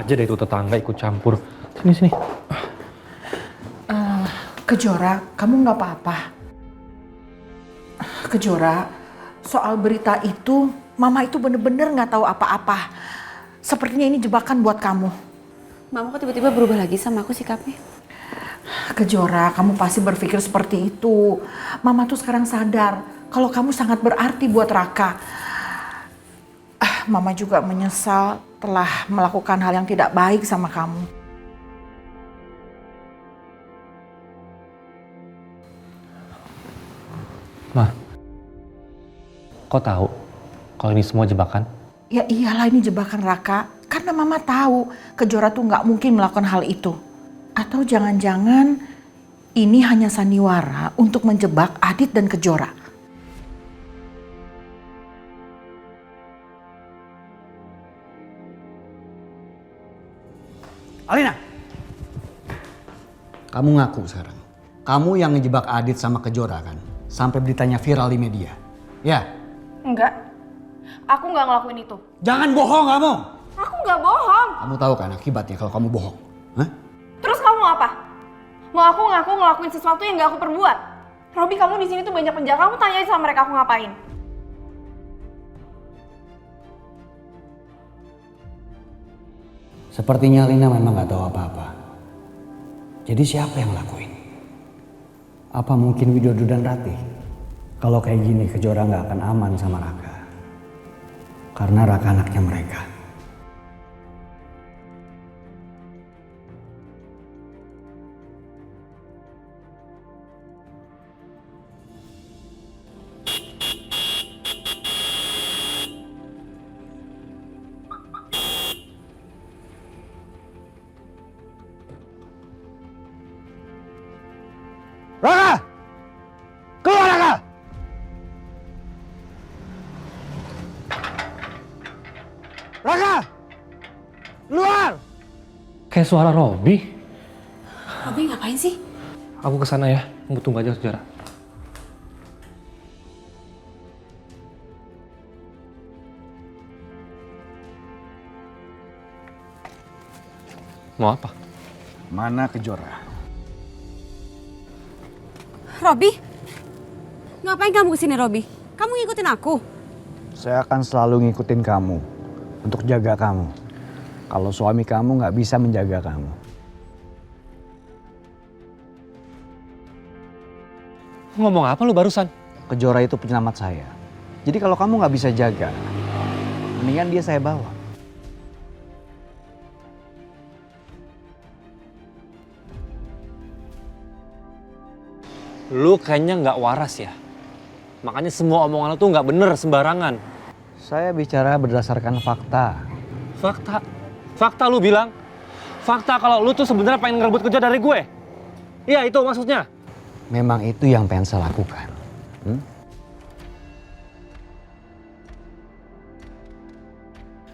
aja deh itu tetangga ikut campur. Sini. Kejora, kamu nggak apa-apa. Kejora, soal berita itu, Mama itu bener-bener nggak tahu apa-apa. Sepertinya ini jebakan buat kamu. Mama kok tiba-tiba berubah lagi sama aku sikapnya? Kejora, kamu pasti berpikir seperti itu. Mama tuh sekarang sadar kalau kamu sangat berarti buat Raka. Mama juga menyesal telah melakukan hal yang tidak baik sama kamu. Ma, kok tahu kalau ini semua jebakan? Ya iyalah ini jebakan Raka. Karena Mama tahu Kejora tuh nggak mungkin melakukan hal itu. Atau jangan-jangan ini hanya sandiwara untuk menjebak Adit dan Kejora. Alina, kamu ngaku sekarang. Kamu yang ngejebak Adit sama Kejora kan? Sampai beritanya viral di media. Ya? Enggak. Aku nggak ngelakuin itu. Jangan bohong kamu! Aku nggak bohong. Kamu tahu kan akibatnya kalau kamu bohong? Hah? Terus kamu mau apa? Mau aku ngaku ngelakuin sesuatu yang nggak aku perbuat? Robi, kamu di sini tuh banyak penjaga. Kamu tanya aja sama mereka aku ngapain. Sepertinya Alina memang gak tahu apa-apa. Jadi siapa yang lakuin? Apa mungkin Widodo dan Ratih? Kalau kayak gini Kejora gak akan aman sama Raka. Karena Raka anaknya mereka. Raka! Keluar Raka! Raka! Keluar! Kayak suara Robi. Robi ngapain sih? Aku kesana ya, tunggu aja sejarah. Mau apa? Mana Kejora? Robi? Ngapain kamu kesini Robi? Kamu ngikutin aku? Saya akan selalu ngikutin kamu. Untuk jaga kamu. Kalau suami kamu gak bisa menjaga kamu. Ngomong apa lu barusan? Kejora itu penyelamat saya. Jadi kalau kamu gak bisa jaga, mendingan dia saya bawa. Lu kayaknya nggak waras ya. Makanya semua omongan lu tuh nggak bener sembarangan. Saya bicara berdasarkan fakta. Fakta? Fakta lu bilang? Fakta kalau lu tuh sebenarnya pengen ngerebut kerja dari gue? Iya itu maksudnya. Memang itu yang pengen saya lakukan.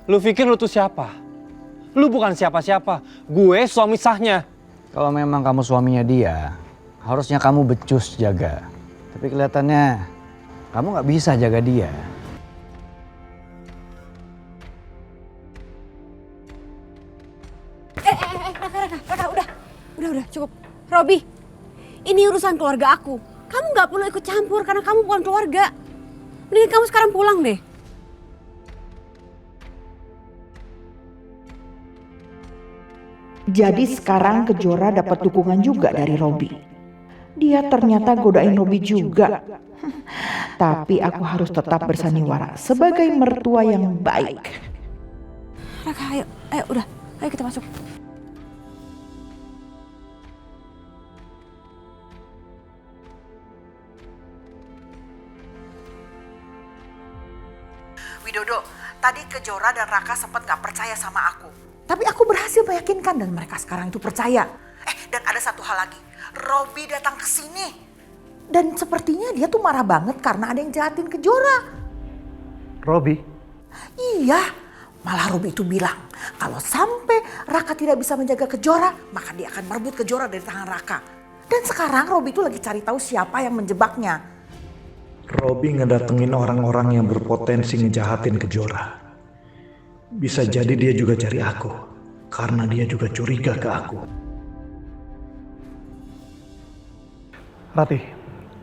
Lu pikir lu tuh siapa? Lu bukan siapa-siapa. Gue suami sahnya. Kalau memang kamu suaminya dia, harusnya kamu becus jaga. Tapi kelihatannya kamu nggak bisa jaga dia. Raka, udah, cukup. Robi, ini urusan keluarga aku. Kamu nggak perlu ikut campur karena kamu bukan keluarga. Mending kamu sekarang pulang deh. Jadi sekarang Kejora dapat dukungan juga dari Robi. Dia ternyata godain Robi juga. Tapi aku harus tetap bersandiwara sebagai mertua yang baik. Raka, ayo, ayo kita masuk. Widodo, tadi Kejora dan Raka sempat gak percaya sama aku. Tapi aku berhasil meyakinkan dan mereka sekarang itu percaya. Dan ada satu hal lagi, Robi datang ke sini. Dan sepertinya dia tuh marah banget karena ada yang jahatin Kejora. Robi? Iya, malah Robi itu bilang kalau sampai Raka tidak bisa menjaga Kejora, maka dia akan merebut Kejora dari tangan Raka. Dan sekarang Robi itu lagi cari tahu siapa yang menjebaknya. Robi ngedatengin orang-orang yang berpotensi ngejahatin Kejora. Bisa jadi dia juga cari aku. karena dia juga curiga ke aku. Ratih,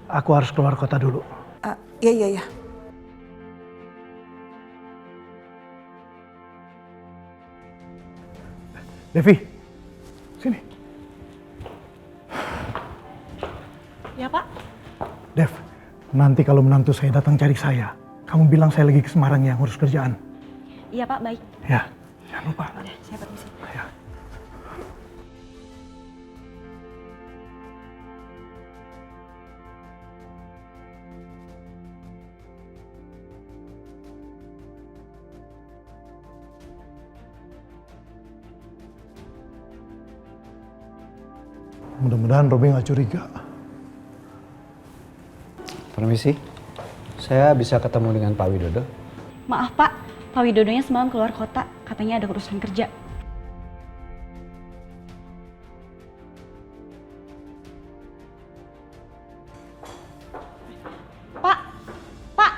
aku harus keluar kota dulu. Iya. Devi, sini. Ya Pak? Dev, nanti kalau menantu saya datang cari saya, kamu bilang saya lagi ke Semarang ya, ngurus kerjaan. Iya Pak, baik. Ya, jangan lupa. Saya permisi. Ya. Mudah-mudahan Robi nggak curiga. Permisi, saya bisa ketemu dengan Pak Widodo? Maaf Pak, Pak Widodonya semalam keluar kota, katanya ada urusan kerja. Pak, Pak.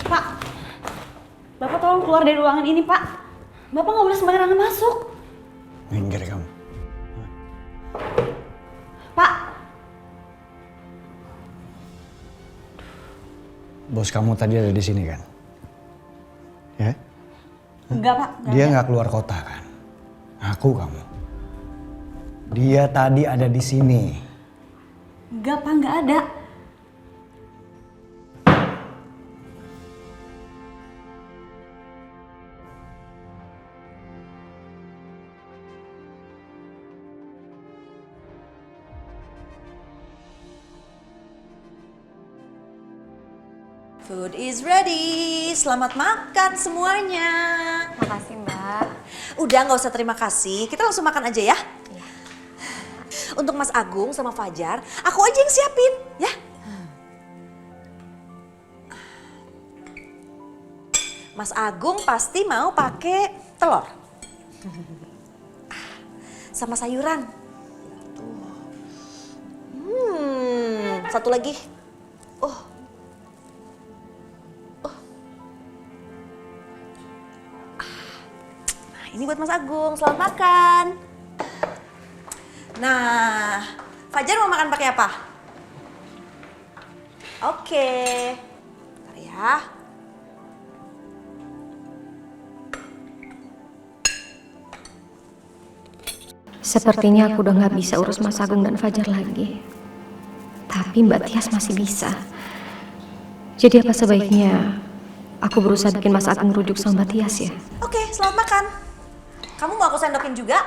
Pak, Bapak tolong keluar dari ruangan ini, Pak. Bapak nggak boleh sembarangan masuk. Minggir kamu. Pak, Bos kamu tadi ada di sini kan? Ya? enggak Pak. Dia nggak keluar kota kan? Ngaku kamu. Dia tadi ada di sini. Enggak Pak, enggak ada. Food is ready. Selamat makan semuanya. Makasih Mbak. Udah nggak usah terima kasih. Kita langsung makan aja ya. Untuk Mas Agung sama Fajar, aku aja yang siapin ya. Mas Agung pasti mau pakai telur. Sama sayuran. Satu lagi. Ini buat Mas Agung, selamat makan. Nah, Fajar mau makan pakai apa? Oke. Bentar ya. Sepertinya aku udah gak bisa urus Mas Agung dan Fajar lagi. Tapi Mbak Tias masih bisa. Jadi apa sebaiknya aku berusaha bikin Mas Agung rujuk sama Mbak Tias ya? Oke, selamat makan. Kamu mau aku sendokin juga?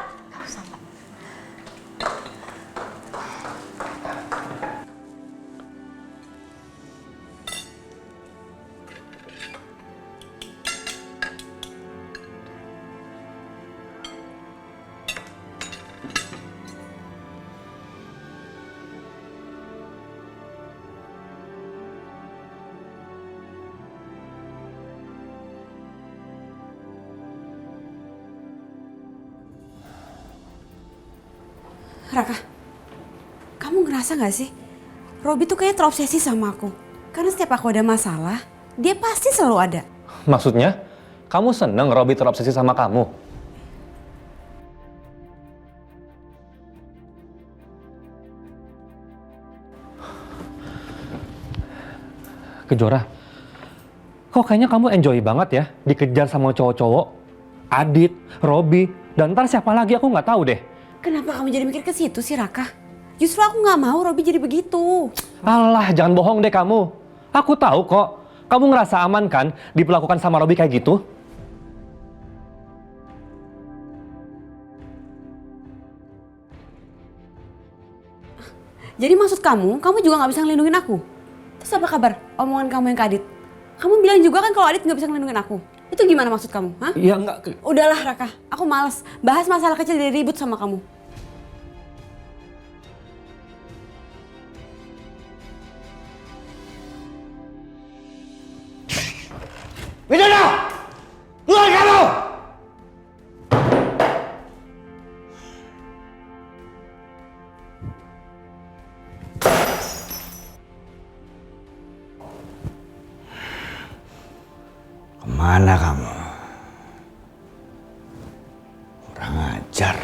Raka, kamu ngerasa gak sih? Robi tuh kayaknya terobsesi sama aku. Karena setiap aku ada masalah, dia pasti selalu ada. Maksudnya, kamu seneng Robi terobsesi sama kamu? Kejora, kok kayaknya kamu enjoy banget ya dikejar sama cowok-cowok? Adit, Robi, dan ntar siapa lagi aku nggak tahu deh. Kenapa kamu jadi mikir ke situ sih, Raka? Justru aku nggak mau Robi jadi begitu. Alah, jangan bohong deh kamu. Aku tahu kok, kamu ngerasa aman kan diperlakukan sama Robi kayak gitu? Jadi maksud kamu juga nggak bisa ngelindungin aku? Terus apa kabar omongan kamu yang ke Adit? Kamu bilang juga kan kalau Adit nggak bisa ngelindungin aku. Itu gimana maksud kamu? Hah? Iya enggak. Udahlah Raka, aku males bahas masalah kecil dari ribut sama kamu. Widodo! Keluar kamu! Kemana kamu? Kurang ajar.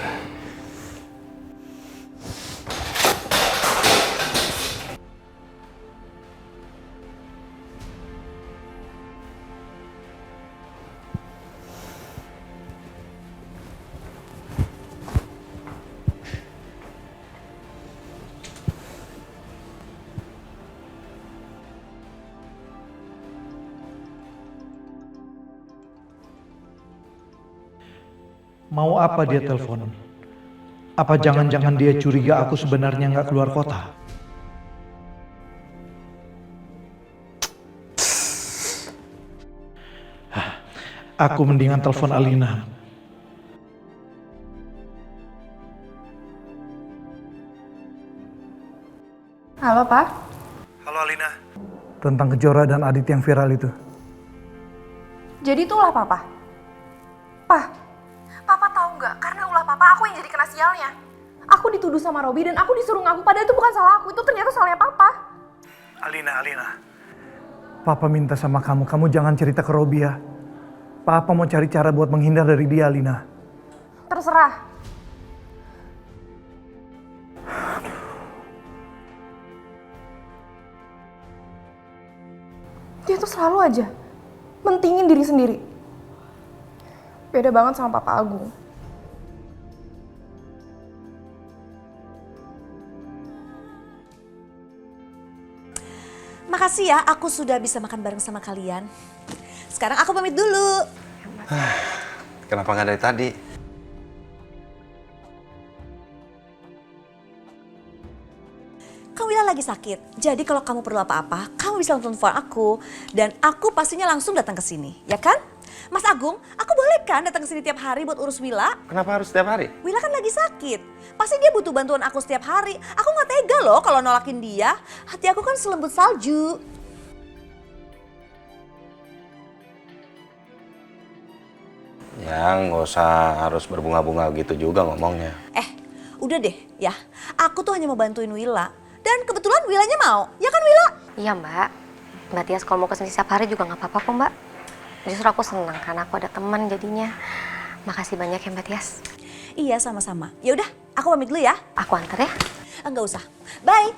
Mau apa dia telepon? Apa jangan-jangan dia curiga aku sebenarnya nggak keluar kota? Aku mendingan telepon Alina. Halo, Pak. Halo Alina. Tentang Kejora dan Adit yang viral itu. Jadi itu ulah Papa? Papa tahu nggak? Karena ulah Papa, aku yang jadi kena sialnya. Aku dituduh sama Robi dan aku disuruh ngaku, padahal itu bukan salah aku. Itu ternyata salahnya Papa. Alina. Papa minta sama kamu jangan cerita ke Robi ya. Papa mau cari cara buat menghindar dari dia, Alina. Terserah. Dia tuh selalu aja mentingin diri sendiri. Beda banget sama Papa Agung. Makasih ya, aku sudah bisa makan bareng sama kalian. Sekarang aku pamit dulu. Kenapa nggak dari tadi? Kak Wila lagi sakit, jadi kalau kamu perlu apa-apa, kamu bisa langsung telepon aku. Dan aku pastinya langsung datang ke sini, ya kan? Mas Agung, aku boleh kan datang ke sini tiap hari buat urus Wila? Kenapa harus setiap hari? Wila kan lagi sakit, pasti dia butuh bantuan aku setiap hari. Aku gak tega loh kalau nolakin dia, hati aku kan selembut salju. Ya, nggak usah harus berbunga-bunga gitu juga ngomongnya. Udah deh ya, aku tuh hanya mau bantuin Wila. Dan kebetulan Wilanya mau, ya kan Wila? Iya mbak. Mbak Tias kalau mau kesini setiap hari juga nggak apa-apa kok mbak. Justru aku senang karena aku ada teman jadinya. Makasih banyak ya Mbak Tias. Iya sama-sama. Ya udah, aku pamit dulu ya. Aku antar ya. Enggak usah. Bye.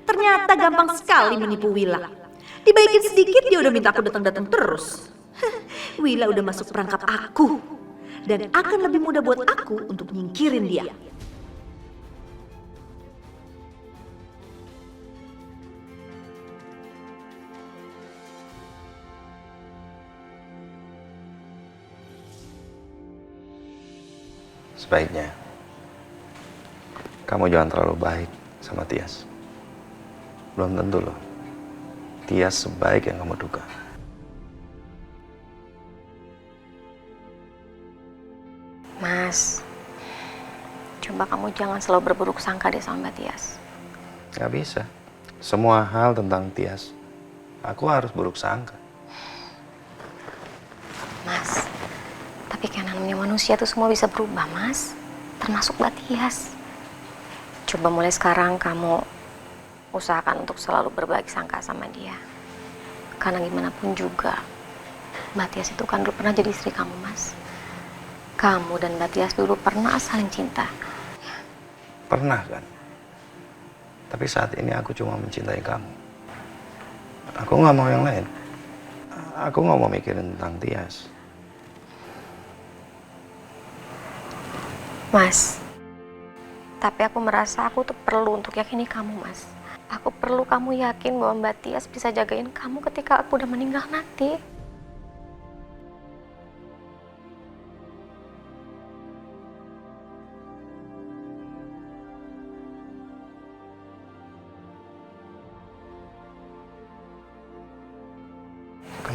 Ternyata gampang sekali menipu Wila. Dibaikin sedikit dia udah minta aku datang-datang terus. Wila udah masuk perangkap aku. Dan akan lebih mudah buat aku untuk nyingkirin dia. Sebaiknya kamu jangan terlalu baik sama Tias. Belum tentu loh, Tias sebaik yang kamu duga. Mas, coba kamu jangan selalu berburuk sangka deh sama Mbak Tias. Gak bisa. Semua hal tentang Tias, aku harus buruk sangka. Mas, tapi kan namanya manusia tuh semua bisa berubah, Mas. Termasuk Mbak Tias. Coba mulai sekarang kamu usahakan untuk selalu berbagi sangka sama dia. Karena gimana pun juga, Mbak Tias itu kan dulu pernah jadi istri kamu, Mas. Kamu dan Mbak Tias dulu pernah saling cinta. Pernah kan? Tapi saat ini aku cuma mencintai kamu. Aku nggak mau yang lain. Aku nggak mau mikirin tentang Tias. Mas, tapi aku merasa aku tuh perlu untuk yakini kamu, Mas. Aku perlu kamu yakin bahwa Mbak Tias bisa jagain kamu ketika aku udah meninggal nanti.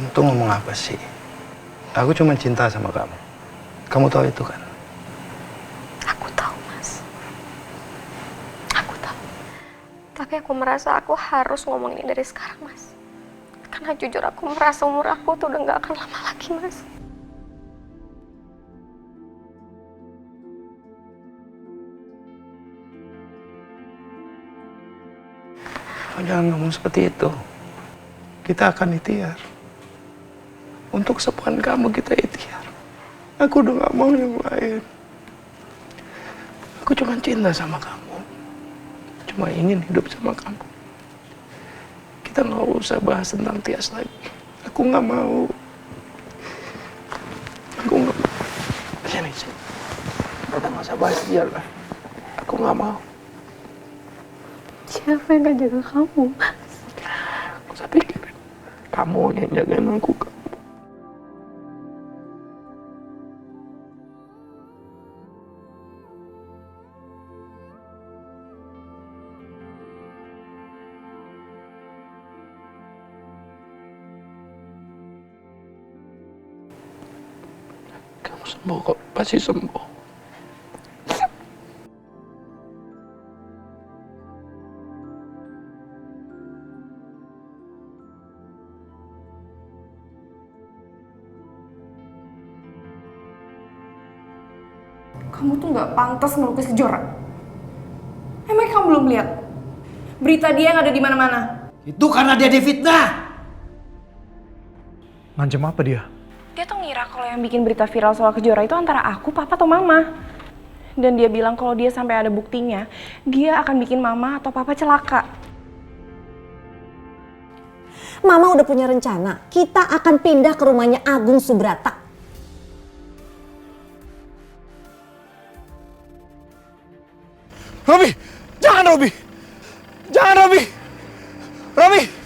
Kamu tuh ngomong apa sih? Aku cuma cinta sama kamu. Kamu tahu itu kan? Aku tahu, Mas. Aku tahu. Tapi aku merasa aku harus ngomong ini dari sekarang, Mas. Karena jujur aku merasa umur aku tuh udah gak akan lama lagi, Mas. Oh, jangan ngomong seperti itu. Kita akan ikhtiar. Untuk kesembuhan kamu kita ikhtiar. Aku udah gak mau yang lain. Aku cuma cinta sama kamu. Cuma ingin hidup sama kamu. Kita nggak usah bahas tentang Tias lagi. Aku nggak mau. Aku nggak mau. Sini. Kita nggak usah bahas dia lah. Aku nggak mau. Siapa yang akan jaga kamu, Mas? Aku usah pikirin. Kamu yang jagain aku. Kamu sembuh kok, pasti sembuh. Kamu tuh nggak pantas ngelukis Kejora. Emangnya kamu belum lihat berita dia yang ada di mana-mana? Itu karena dia difitnah. Ngancam apa dia? Dia tuh ngira kalau yang bikin berita viral soal Kejora itu antara aku, papa, atau mama. Dan dia bilang kalau dia sampai ada buktinya, dia akan bikin mama atau papa celaka. Mama udah punya rencana. Kita akan pindah ke rumahnya Agung Subrata. Robi! Jangan Robi! Jangan Robi! Robi!